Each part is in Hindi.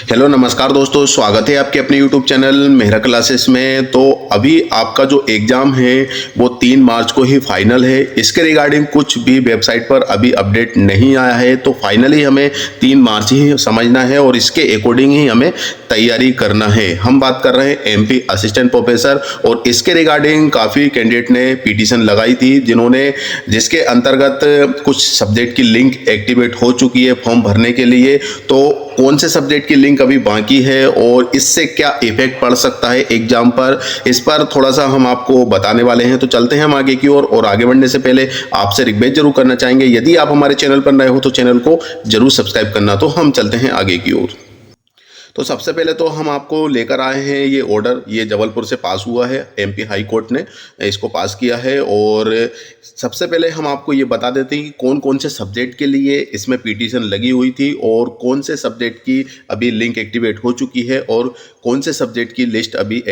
हेलो नमस्कार दोस्तों, स्वागत है आपके अपने YouTube चैनल मेहरा क्लासेस में। तो अभी आपका जो एग्ज़ाम है वो 3 मार्च को ही फाइनल है। इसके रिगार्डिंग कुछ भी वेबसाइट पर अभी अपडेट नहीं आया है, तो फाइनली हमें 3 मार्च ही समझना है और इसके अकॉर्डिंग ही हमें तैयारी करना है। हम बात कर रहे हैं MP असिस्टेंट प्रोफेसर, और इसके रिगार्डिंग काफ़ी कैंडिडेट ने पिटीशन लगाई थी जिसके अंतर्गत कुछ सब्जेक्ट की लिंक एक्टिवेट हो चुकी है फॉर्म भरने के लिए। तो कौन से सब्जेक्ट की लिंक अभी बाकी है और इससे क्या इफेक्ट पड़ सकता है एग्जाम पर, इस पर थोड़ा सा हम आपको बताने वाले हैं। तो चलते हैं हम आगे की ओर, और आगे बढ़ने से पहले आपसे रिक्वेस्ट जरूर करना चाहेंगे, यदि आप हमारे चैनल पर नए हो तो चैनल को जरूर सब्सक्राइब करना। तो हम चलते हैं आगे की ओर। तो सबसे पहले तो हम आपको लेकर आए हैं ये ऑर्डर, ये जबलपुर से पास हुआ है, MP हाई कोर्ट ने इसको पास किया है। और सबसे पहले हम आपको ये बता देते हैं कि कौन कौन से सब्जेक्ट के लिए इसमें पिटीशन लगी हुई थी और कौन से सब्जेक्ट की अभी लिंक एक्टिवेट हो चुकी है और कौन से सब्जेक्ट की लिस्ट अभी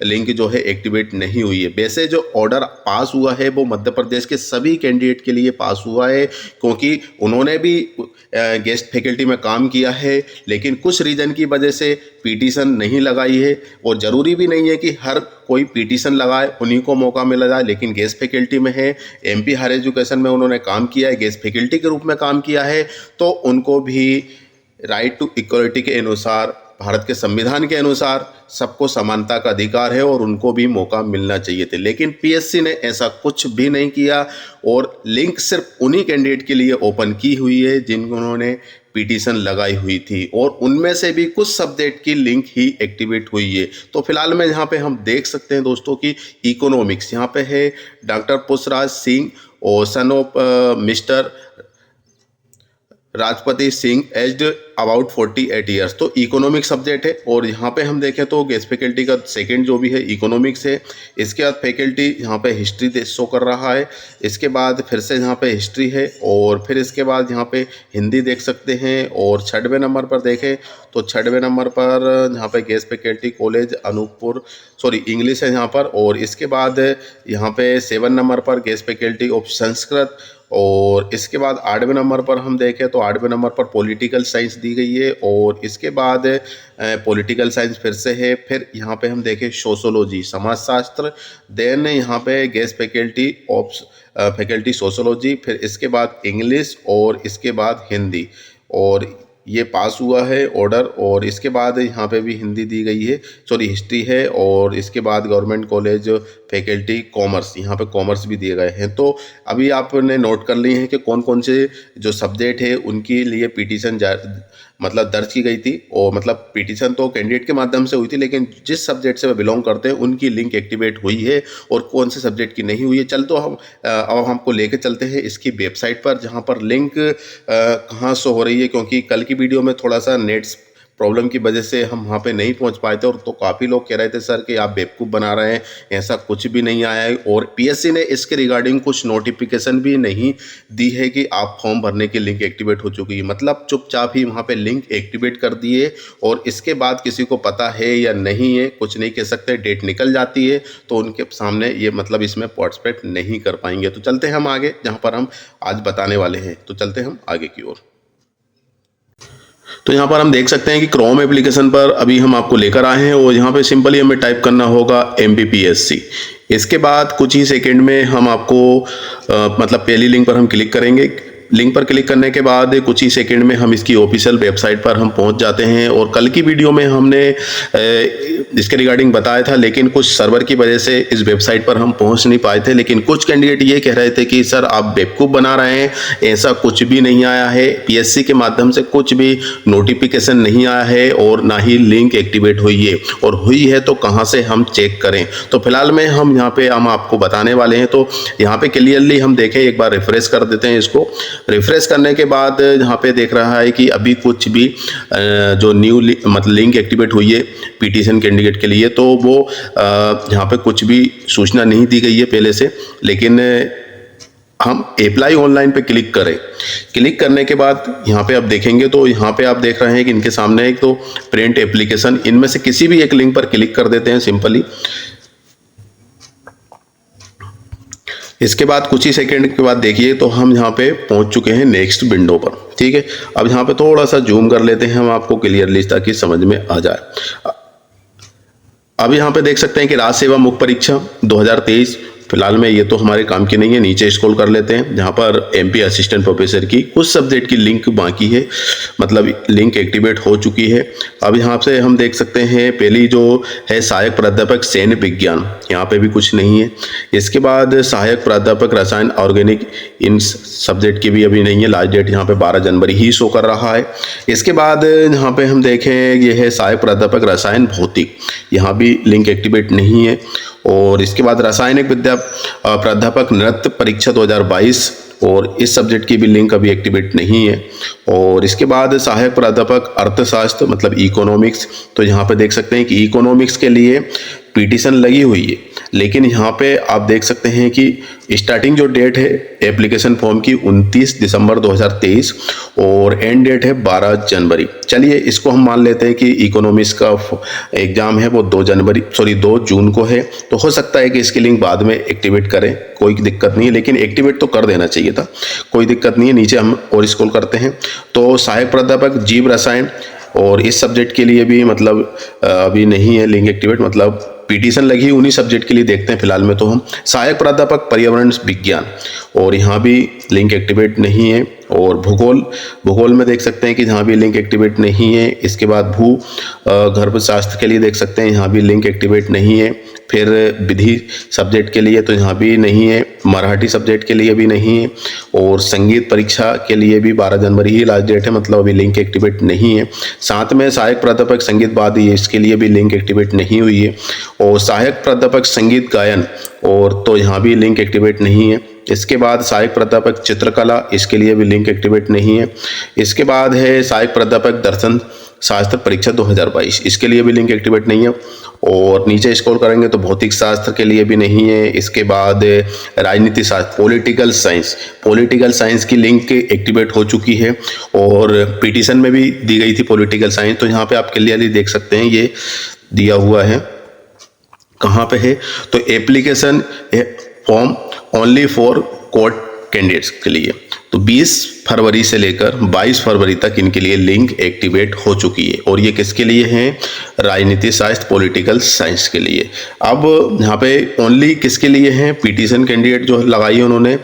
लिंक जो है एक्टिवेट नहीं हुई है। वैसे जो ऑर्डर पास हुआ है वो मध्य प्रदेश के सभी कैंडिडेट के लिए पास हुआ है, क्योंकि उन्होंने भी गेस्ट फैकल्टी में काम किया है, लेकिन कुछ रीजन की वजह से पिटीशन नहीं लगाई है। और ज़रूरी भी नहीं है कि हर कोई पिटीशन लगाए उन्हीं को मौका मिला जाए, लेकिन गेस्ट फैकल्टी में है, MP हायर एजुकेशन में उन्होंने काम किया है, गेस्ट फैकल्टी के रूप में काम किया है, तो उनको भी राइट टू इक्वलिटी के अनुसार, भारत के संविधान के अनुसार सबको समानता का अधिकार है और उनको भी मौका मिलना चाहिए थे। लेकिन PSC ने ऐसा कुछ भी नहीं किया और लिंक सिर्फ उन्हीं कैंडिडेट के लिए ओपन की हुई है जिन्होंने पिटीशन लगाई हुई थी, और उनमें से भी कुछ सब्जेक्ट की लिंक ही एक्टिवेट हुई है। तो फिलहाल में यहाँ पे हम देख सकते हैं दोस्तों कि इकोनॉमिक्स यहाँ पे है डॉक्टर पुष्पराज सिंह और son of mister Rajpati Singh, aged about 48 years. तो इकोनॉमिक सब्जेक्ट है। और यहाँ पे हम देखें तो गेस्ट फैकल्टी का सेकंड जो भी है इकोनॉमिक्स है। इसके बाद फैकल्टी यहाँ पे हिस्ट्री शो कर रहा है, इसके बाद फिर से यहाँ पे हिस्ट्री है, और फिर इसके बाद यहाँ पे हिंदी देख सकते हैं। और 6वें नंबर पर देखें तो 6वें नंबर पर यहाँ पे guest faculty college Anuppur, English है यहाँ पर। और इसके बाद यहाँ पे 7 नंबर पर गेस्ट फैकल्टी ऑफ संस्कृत। और इसके बाद 8वें नंबर पर हम देखें तो 8वें नंबर पर पॉलिटिकल साइंस दी गई है। और इसके बाद पॉलिटिकल साइंस फिर से है। फिर यहाँ पे हम देखें सोशोलॉजी, समाजशास्त्र। देन यहाँ पे गेस्ट फैकल्टी सोशोलॉजी, फिर इसके बाद इंग्लिश और इसके बाद हिंदी। और ये पास हुआ है ऑर्डर। और इसके बाद यहाँ पे भी हिंदी दी गई है, हिस्ट्री है। और इसके बाद गवर्नमेंट कॉलेज फैकल्टी कॉमर्स, यहाँ पे कॉमर्स भी दिए गए हैं। तो अभी आपने नोट कर लिए हैं कि कौन कौन से जो सब्जेक्ट है उनके लिए पिटीशन दर्ज की गई थी। और पिटीशन तो कैंडिडेट के माध्यम से हुई थी, लेकिन जिस सब्जेक्ट से वे बिलोंग करते हैं उनकी लिंक एक्टिवेट हुई है और कौन से सब्जेक्ट की नहीं हुई है। चल तो हम अब हमको लेके चलते हैं इसकी वेबसाइट पर, जहाँ पर लिंक कहाँ शो हो रही है, क्योंकि कल की वीडियो में थोड़ा सा नेट्स प्रॉब्लम की वजह से हम वहाँ पे नहीं पहुँच पाए थे। और तो काफ़ी लोग कह रहे थे सर कि आप बेवकूफ़ बना रहे हैं, ऐसा कुछ भी नहीं आया है। और PSC ने इसके रिगार्डिंग कुछ नोटिफिकेशन भी नहीं दी है कि आप फॉर्म भरने की लिंक एक्टिवेट हो चुकी है। चुपचाप ही वहाँ पे लिंक एक्टिवेट कर दिए, और इसके बाद किसी को पता है या नहीं है कुछ नहीं कह सकते। डेट निकल जाती है तो उनके सामने ये इसमें पार्टिसिपेट नहीं कर पाएंगे। तो चलते हैं हम आगे, जहाँ पर हम आज बताने वाले हैं। तो चलते हैं हम आगे की ओर। तो यहाँ पर हम देख सकते हैं कि क्रोम एप्लीकेशन पर अभी हम आपको लेकर आए हैं, और यहाँ पे सिंपली हमें टाइप करना होगा MPPSC। इसके बाद कुछ ही सेकंड में हम आपको पहली लिंक पर हम क्लिक करेंगे। लिंक पर क्लिक करने के बाद कुछ ही सेकंड में हम इसकी ऑफिशियल वेबसाइट पर हम पहुंच जाते हैं। और कल की वीडियो में हमने इसके रिगार्डिंग बताया था, लेकिन कुछ सर्वर की वजह से इस वेबसाइट पर हम पहुंच नहीं पाए थे। लेकिन कुछ कैंडिडेट ये कह रहे थे कि सर आप बेवकूफ़ बना रहे हैं, ऐसा कुछ भी नहीं आया है, PSC के माध्यम से कुछ भी नोटिफिकेशन नहीं आया है और ना ही लिंक एक्टिवेट हुई है, और हुई है तो कहाँ से हम चेक करें। तो फिलहाल में हम आपको बताने वाले हैं। तो यहाँ पे क्लियरली हम देखें, एक बार रिफ्रेश कर देते हैं इसको। रिफ्रेश करने के बाद यहाँ पे देख रहा है कि अभी कुछ भी जो न्यू लिंक एक्टिवेट हुई है पिटीशन कैंडिडेट के लिए, तो वो यहाँ पे कुछ भी सूचना नहीं दी गई है पहले से। लेकिन हम अप्लाई ऑनलाइन पे क्लिक करें। क्लिक करने के बाद यहाँ पे आप देखेंगे तो यहाँ पे आप देख रहे हैं कि इनके सामने एक तो प्रिंट एप्लीकेशन, इनमें से किसी भी एक लिंक पर क्लिक कर देते हैं सिंपली। इसके बाद कुछ ही सेकंड के बाद देखिए तो हम यहाँ पे पहुंच चुके हैं नेक्स्ट विंडो पर। ठीक है, अब यहाँ पे थोड़ा सा जूम कर लेते हैं हम आपको क्लियरली ताकि समझ में आ जाए। अब यहाँ पे देख सकते हैं कि राज्य सेवा मुख्य परीक्षा 2023 फिलहाल में ये तो हमारे काम की नहीं है। नीचे स्क्रॉल कर लेते हैं, जहाँ पर एमपी असिस्टेंट प्रोफेसर की कुछ सब्जेक्ट की लिंक बाकी है, मतलब लिंक एक्टिवेट हो चुकी है। अब यहाँ से हम देख सकते हैं पहली जो है सहायक प्राध्यापक सैन्य विज्ञान, यहाँ पे भी कुछ नहीं है। इसके बाद सहायक प्राध्यापक रसायन ऑर्गेनिक, इन सब्जेक्ट की भी अभी नहीं है। लास्ट डेट यहाँ पे 12 जनवरी ही शो कर रहा है। इसके बाद यहाँ पे हम देखें ये है सहायक प्राध्यापक रसायन भौतिक, यहाँ भी लिंक एक्टिवेट नहीं है। और इसके बाद रासायनिक विद्या प्राध्यापक नृत्य परीक्षा 2022, और इस सब्जेक्ट की भी लिंक अभी एक्टिवेट नहीं है। और इसके बाद सहायक प्राध्यापक अर्थशास्त्र मतलब इकोनॉमिक्स, तो यहाँ पे देख सकते हैं कि इकोनॉमिक्स के लिए पिटीशन लगी हुई है, लेकिन यहाँ पे आप देख सकते हैं कि स्टार्टिंग जो डेट है एप्लीकेशन फॉर्म की 29 दिसंबर 2023 और एंड डेट है 12 जनवरी। चलिए इसको हम मान लेते हैं कि इकोनॉमिक्स का एग्जाम है वो 2 जून को है, तो हो सकता है कि इसकी लिंक बाद में एक्टिवेट करें, कोई दिक्कत नहीं है, लेकिन एक्टिवेट तो कर देना चाहिए था, कोई दिक्कत नहीं है। नीचे हम और स्क्रॉल करते हैं तो सहायक प्राध्यापक जीव रसायन, और इस सब्जेक्ट के लिए भी मतलब अभी नहीं है लिंक एक्टिवेट, मतलब पिटीशन लगी उन्हीं सब्जेक्ट के लिए देखते हैं फिलहाल में। तो हम सहायक प्राध्यापक पर्यावरण विज्ञान, और यहाँ भी लिंक एक्टिवेट नहीं है। और भूगोल में देख सकते हैं कि यहाँ भी लिंक एक्टिवेट नहीं है। इसके बाद गर्भशास्त्र के लिए देख सकते हैं, यहाँ भी लिंक एक्टिवेट नहीं है। फिर विधि सब्जेक्ट के लिए तो यहाँ भी नहीं है, मराठी सब्जेक्ट के लिए भी नहीं है, और संगीत परीक्षा के लिए भी 12 जनवरी ही लास्ट डेट है, मतलब अभी लिंक एक्टिवेट नहीं है। साथ में सहायक प्राध्यापक संगीत वाद्य, इसके लिए भी लिंक एक्टिवेट नहीं हुई है। और सहायक प्राध्यापक संगीत गायन, और तो यहाँ भी लिंक एक्टिवेट नहीं है। इसके बाद सहायक प्राध्यापक चित्रकला, इसके लिए भी लिंक एक्टिवेट नहीं है। इसके बाद है सहायक प्राध्यापक दर्शन शास्त्र परीक्षा 2022, इसके लिए भी लिंक एक्टिवेट नहीं है। और नीचे स्क्रॉल करेंगे तो भौतिक शास्त्र के लिए भी नहीं है। इसके बाद राजनीति शास्त्र पॉलिटिकल साइंस की लिंक एक्टिवेट हो चुकी है, और पिटीशन में भी दी गई थी पॉलिटिकल साइंस, तो यहाँ पे आप क्लियरली देख सकते हैं ये दिया हुआ है। कहाँ पे है तो application form only for court candidates के लिए, तो 20 फरवरी से लेकर 22 फरवरी तक इनके लिए लिंक एक्टिवेट हो चुकी है। और ये किसके लिए हैं, राजनीति शास्त्र पॉलिटिकल साइंस के लिए। अब यहाँ पे ओनली किसके लिए हैं, पिटीशन कैंडिडेट जो लगाई है उन्होंने,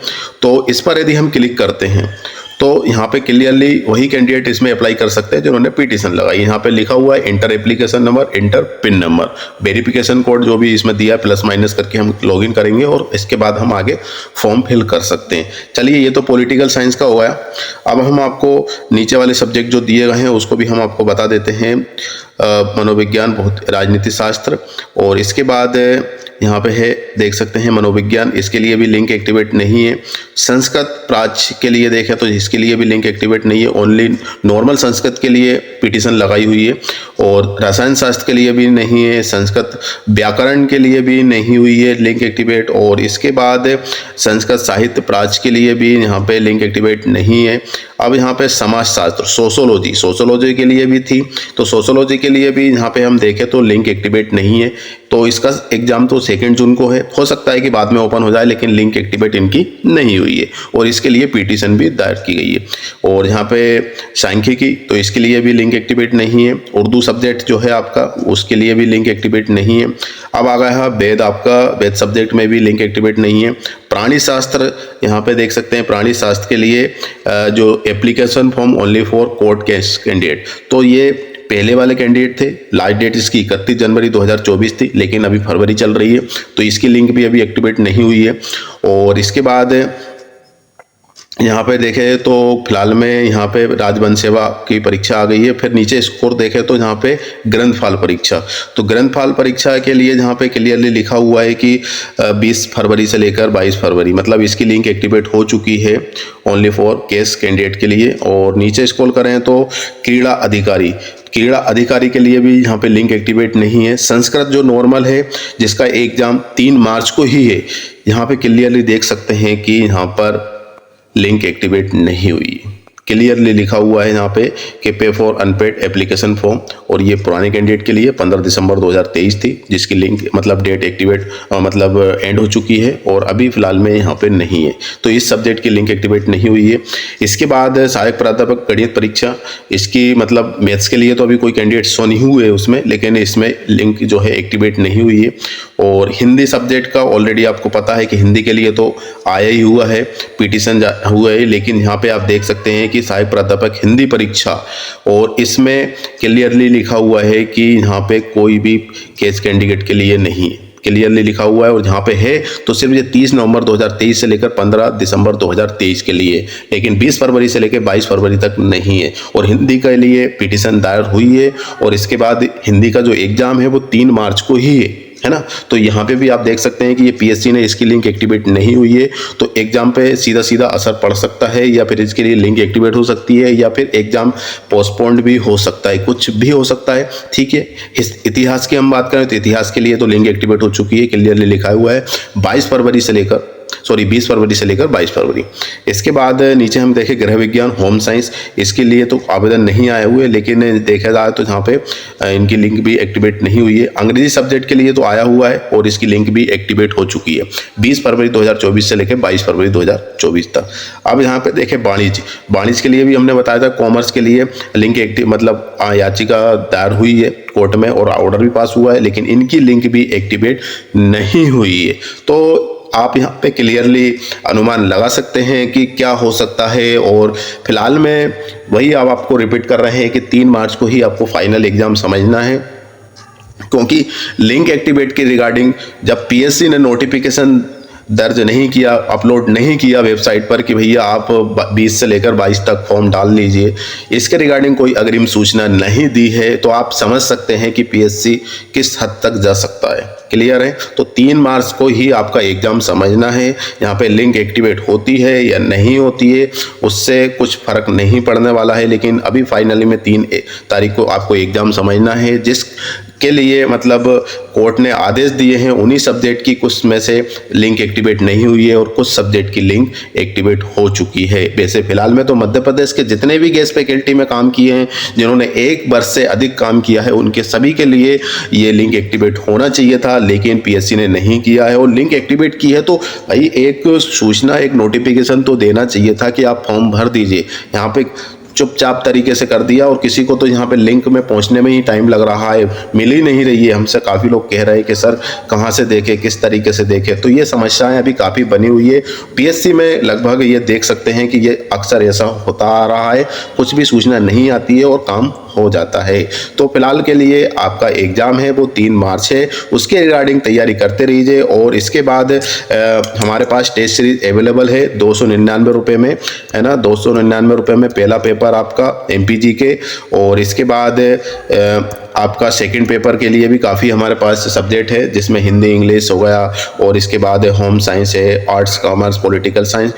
तो इस पर यदि हम क्लिक करते हैं तो यहाँ पे क्लियरली वही कैंडिडेट इसमें अप्लाई कर सकते हैं जिन्होंने पिटीशन लगाई। यहाँ पे लिखा हुआ है inter application number, inter pin number, verification code जो भी इसमें दिया प्लस माइनस करके हम लॉगिन करेंगे, और इसके बाद हम आगे फॉर्म फिल कर सकते हैं। चलिए ये तो पॉलिटिकल साइंस का हो गया। अब हम आपको नीचे वाले सब्जेक्ट जो दिए गए हैं उसको भी हम आपको बता देते हैं। मनोविज्ञान, बहुत राजनीति शास्त्र, और इसके बाद यहाँ पे है देख सकते हैं मनोविज्ञान, इसके लिए भी लिंक एक्टिवेट नहीं है। संस्कृत प्राच्य के लिए देखें तो इसके लिए भी लिंक एक्टिवेट नहीं है, ओनली नॉर्मल संस्कृत के लिए पिटीशन लगाई हुई है। और रसायन शास्त्र के लिए भी नहीं है, संस्कृत व्याकरण के लिए भी नहीं हुई है लिंक एक्टिवेट। और इसके बाद संस्कृत साहित्य प्राच्य के लिए भी यहाँ पे लिंक एक्टिवेट नहीं है। अब यहाँ पे समाजशास्त्र सोशोलॉजी के लिए भी थी, तो सोशोलॉजी के लिए भी यहाँ पे हम देखें तो लिंक एक्टिवेट नहीं है। तो इसका एग्जाम तो 2 जून को है, हो सकता है कि बाद में ओपन हो जाए, लेकिन लिंक एक्टिवेट इनकी नहीं हुई है, और इसके लिए पिटीशन भी दायर की गई है। और यहाँ पे सांख्यिकी, तो इसके लिए भी लिंक एक्टिवेट नहीं है। उर्दू सब्जेक्ट जो है आपका, उसके लिए भी लिंक एक्टिवेट नहीं है। अब आ गया है वेद, आपका वेद सब्जेक्ट में भी लिंक एक्टिवेट नहीं है। प्राणी शास्त्र, यहाँ पे देख सकते हैं प्राणी शास्त्र के लिए जो application form only for court candidate, तो ये पहले वाले कैंडिडेट थे। लास्ट डेट इसकी 31 जनवरी 2024 थी, लेकिन अभी फरवरी चल रही है, तो इसकी लिंक भी अभी एक्टिवेट नहीं हुई है। और इसके बाद यहाँ पे देखें तो फिलहाल में यहाँ पे राजवन सेवा की परीक्षा आ गई है। फिर नीचे स्कोर देखें तो यहाँ पे ग्रंथपाल परीक्षा, तो ग्रंथपाल परीक्षा के लिए यहाँ पे क्लियरली लिखा हुआ है कि 20 फरवरी से लेकर 22 फरवरी, मतलब इसकी लिंक एक्टिवेट हो चुकी है ओनली फॉर केस कैंडिडेट के लिए। और नीचे स्क्रॉल करें तो क्रीड़ा अधिकारी के लिए भी यहाँ पे लिंक एक्टिवेट नहीं है। संस्कृत जो नॉर्मल है जिसका एग्जाम 3 मार्च को ही है, यहाँ पे क्लियरली देख सकते हैं कि यहाँ पर लिंक एक्टिवेट नहीं हुई। क्लियरली लिखा हुआ है यहाँ पे कि पे फॉर अनपेड एप्लीकेशन फॉर्म, और ये पुराने कैंडिडेट के लिए 15 दिसंबर 2023 थी, जिसकी लिंक मतलब डेट एक्टिवेट मतलब एंड हो चुकी है और अभी फिलहाल में यहाँ पे नहीं है, तो इस सब्जेक्ट की लिंक एक्टिवेट नहीं हुई है। इसके बाद सहायक प्राध्यापक गणित परीक्षा, इसकी मतलब मैथ्स के लिए तो अभी कोई कैंडिडेट शो नहीं हुए उसमें, लेकिन इसमें लिंक जो है एक्टिवेट नहीं हुई है। और हिंदी सब्जेक्ट का ऑलरेडी आपको पता है कि हिंदी के लिए तो आया ही हुआ है, पिटीशन हुआ है, लेकिन यहाँ पे आप देख सकते हैं कि सहायक प्राध्यापक हिंदी परीक्षा, और इसमें क्लियरली लिखा हुआ है कि यहाँ पे कोई भी केस कैंडिडेट के लिए नहीं है, क्लियरली लिखा हुआ है। और जहाँ पे है तो सिर्फ ये 30 नवंबर 2023 से लेकर 15 दिसंबर 2023 के लिए, लेकिन 20 फरवरी से लेकर 22 फरवरी तक नहीं है। और हिंदी के लिए पिटीशन दायर हुई है, और इसके बाद हिंदी का जो एग्जाम है वो 3 मार्च को ही है ना। तो यहाँ पे भी आप देख सकते हैं कि ये पीएससी ने इसकी लिंक एक्टिवेट नहीं हुई है, तो एग्जाम पे सीधा सीधा असर पड़ सकता है, या फिर इसके लिए लिंक एक्टिवेट हो सकती है, या फिर एग्जाम पोस्टपोन्ड भी हो सकता है, कुछ भी हो सकता है। ठीक है, इस इतिहास की हम बात करें तो इतिहास के लिए तो लिंक एक्टिवेट हो चुकी है, क्लियरली लिखा हुआ है 20 फरवरी से लेकर 22 फरवरी। इसके बाद नीचे हम देखें गृह विज्ञान होम साइंस, इसके लिए तो आवेदन नहीं आए हुए, लेकिन देखा जाए तो यहाँ पे इनकी लिंक भी एक्टिवेट नहीं हुई है। अंग्रेजी सब्जेक्ट के लिए तो आया हुआ है और इसकी लिंक भी एक्टिवेट हो चुकी है 20 फरवरी 2024 से लेकर 22 फरवरी 2024 तक। अब यहाँ पे देखें वाणिज्य के लिए भी हमने बताया था, कॉमर्स के लिए लिंक एक्टिव मतलब याचिका दायर हुई है कोर्ट में और ऑर्डर भी पास हुआ है, लेकिन इनकी लिंक भी एक्टिवेट नहीं हुई है। तो आप यहाँ पे क्लियरली अनुमान लगा सकते हैं कि क्या हो सकता है। और फिलहाल में वही अब आपको रिपीट कर रहे हैं कि 3 मार्च को ही आपको फाइनल एग्जाम समझना है, क्योंकि लिंक एक्टिवेट के रिगार्डिंग जब पीएससी ने नोटिफिकेशन दर्ज नहीं किया, अपलोड नहीं किया वेबसाइट पर कि भैया आप 20 से लेकर 22 तक फॉर्म डाल लीजिए, इसके रिगार्डिंग कोई अग्रिम सूचना नहीं दी है, तो आप समझ सकते हैं कि पीएससी किस हद तक जा सकता है। क्लियर है? तो 3 मार्च को ही आपका एग्जाम समझना है। यहाँ पे लिंक एक्टिवेट होती है या नहीं होती है उससे कुछ फर्क नहीं पड़ने वाला है, लेकिन अभी फाइनली में 3 तारीख को आपको एग्जाम समझना है, जिस के लिए मतलब कोर्ट ने आदेश दिए हैं। उन्हीं सब्जेक्ट की कुछ में से लिंक एक्टिवेट नहीं हुई है और कुछ सब्जेक्ट की लिंक एक्टिवेट हो चुकी है। वैसे फिलहाल में तो मध्य प्रदेश के जितने भी गेस्ट फैकल्टी में काम किए हैं, जिन्होंने 1 वर्ष से अधिक काम किया है, उनके सभी के लिए ये लिंक एक्टिवेट होना चाहिए था, लेकिन पीएससी ने नहीं किया है। और लिंक एक्टिवेट की है तो भाई एक सूचना, एक नोटिफिकेशन तो देना चाहिए था कि आप फॉर्म भर दीजिए। यहाँ पे चुपचाप तरीके से कर दिया, और किसी को तो यहाँ पे लिंक में पहुँचने में ही टाइम लग रहा है, मिल ही नहीं रही है। हमसे काफ़ी लोग कह रहे हैं कि सर कहाँ से देखें, किस तरीके से देखें, तो ये समस्याएं अभी काफ़ी बनी हुई है। पीएससी में लगभग ये देख सकते हैं कि ये अक्सर ऐसा होता आ रहा है, कुछ भी सूचना नहीं आती है और काम हो जाता है। तो फिलहाल के लिए आपका एग्ज़ाम है वो 3 मार्च है, उसके रिगार्डिंग तैयारी करते रहिए। और इसके बाद हमारे पास टेस्ट सीरीज अवेलेबल है 299 रुपये में, है ना, 299 रुपये में पहला पेपर आपका एमपीजी के, और इसके बाद आपका सेकंड पेपर के लिए भी काफ़ी हमारे पास सब्जेक्ट है, जिसमें हिंदी इंग्लिश हो गया, और इसके बाद होम साइंस है, आर्ट्स कॉमर्स पॉलिटिकल साइंस,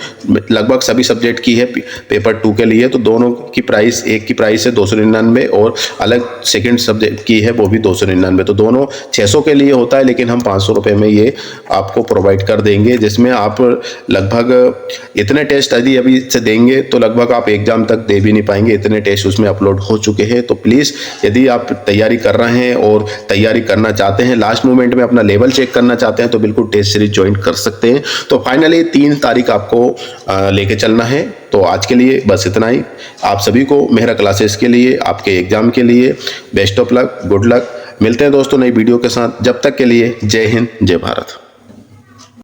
लगभग सभी सब्जेक्ट की है पेपर 2 के लिए। तो दोनों की प्राइस, एक की प्राइस है 299 और अलग सेकंड सब्जेक्ट की है वो भी 299, तो दोनों 600 के लिए होता है, लेकिन हम 500 रुपये में ये आपको प्रोवाइड कर देंगे, जिसमें आप लगभग इतने टेस्ट यदि अभी से देंगे तो लगभग आप एग्जाम तक दे भी नहीं पाएंगे, इतने टेस्ट उसमें अपलोड हो चुके हैं। तो प्लीज़ यदि आप तैयारी कर रहे हैं और तैयारी करना चाहते हैं, लास्ट मोमेंट में अपना लेवल चेक करना चाहते हैं, तो बिल्कुल टेस्ट सीरीज ज्वाइन कर सकते हैं। तो फाइनली 3 तारीख आपको लेके चलना है। तो आज के लिए बस इतना ही। आप सभी को मेहरा क्लासेस के लिए, आपके एग्जाम के लिए best of luck, good luck. मिलते हैं दोस्तों नई वीडियो के साथ, जब तक के लिए जय हिंद, जय भारत।